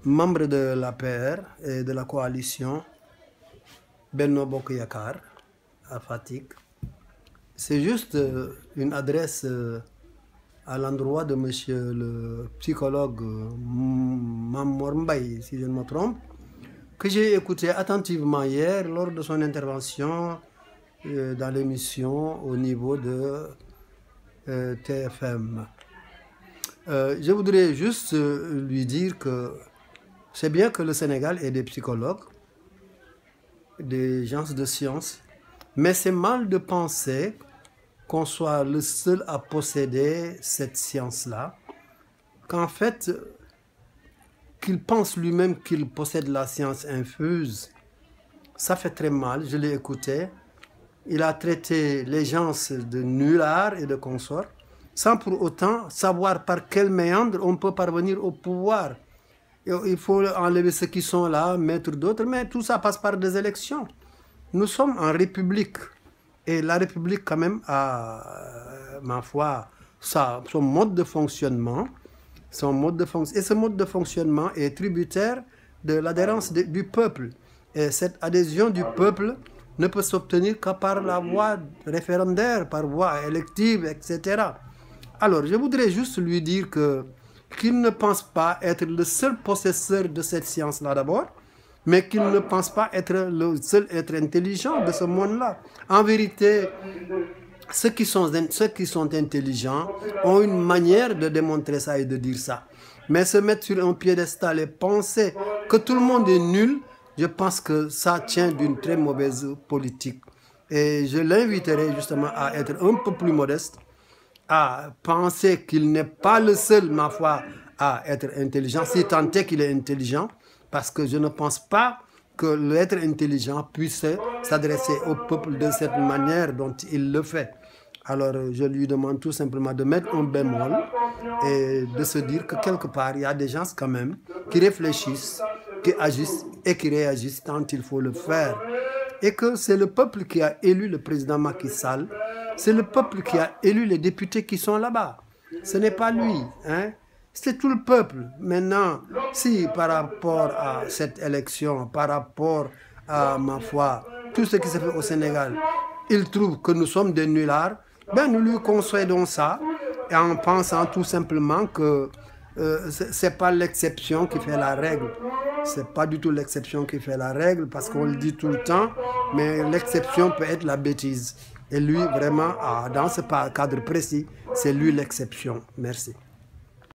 membre de l'APR et de la coalition Benno Bokk Yakaar à Fatick. C'est juste une adresse à l'endroit de monsieur le psychologue Mamor Mbaye, si je ne me trompe, que j'ai écouté attentivement hier lors de son intervention dans l'émission au niveau de TFM. Je voudrais juste lui dire que c'est bien que le Sénégal ait des psychologues, des gens de science, mais c'est mal de penser qu'on soit le seul à posséder cette science-là, qu'en fait, qu'il pense lui-même qu'il possède la science infuse. Ça fait très mal, je l'ai écouté. Il a traité les gens de nullards et de consorts, sans pour autant savoir par quel méandre on peut parvenir au pouvoir. Il faut enlever ceux qui sont là, mettre d'autres, mais tout ça passe par des élections. Nous sommes en République, et la République quand même a, ma foi, son mode de fonctionnement, et ce mode de fonctionnement est tributaire de l'adhérence du peuple. Et cette adhésion du peuple ne peut s'obtenir que par la voie référendaire, par voie élective, etc. Alors, je voudrais juste lui dire qu'il ne pense pas être le seul possesseur de cette science-là d'abord, mais qu'il ne pense pas être le seul être intelligent de ce monde-là. En vérité, ceux qui sont intelligents ont une manière de démontrer ça et de dire ça. Mais se mettre sur un piédestal et penser que tout le monde est nul, je pense que ça tient d'une très mauvaise politique. Et je l'inviterai justement à être un peu plus modeste, à penser qu'il n'est pas le seul, ma foi, à être intelligent, si tant est qu'il est intelligent, parce que je ne pense pas que l'être intelligent puisse s'adresser au peuple de cette manière dont il le fait. Alors je lui demande tout simplement de mettre un bémol et de se dire que quelque part, il y a des gens quand même qui réfléchissent, qui agissent et qui réagissent quand il faut le faire. Et que c'est le peuple qui a élu le président Macky Sall, c'est le peuple qui a élu les députés qui sont là-bas. Ce n'est pas lui, hein? C'est tout le peuple. Maintenant, si par rapport à cette élection, par rapport à, ma foi, tout ce qui se fait au Sénégal, il trouve que nous sommes des nullards, ben nous lui concédons ça, et en pensant tout simplement que ce n'est pas l'exception qui fait la règle. Ce n'est pas du tout l'exception qui fait la règle, parce qu'on le dit tout le temps, mais l'exception peut être la bêtise. Et lui, vraiment, dans ce cadre précis, c'est lui l'exception. Merci.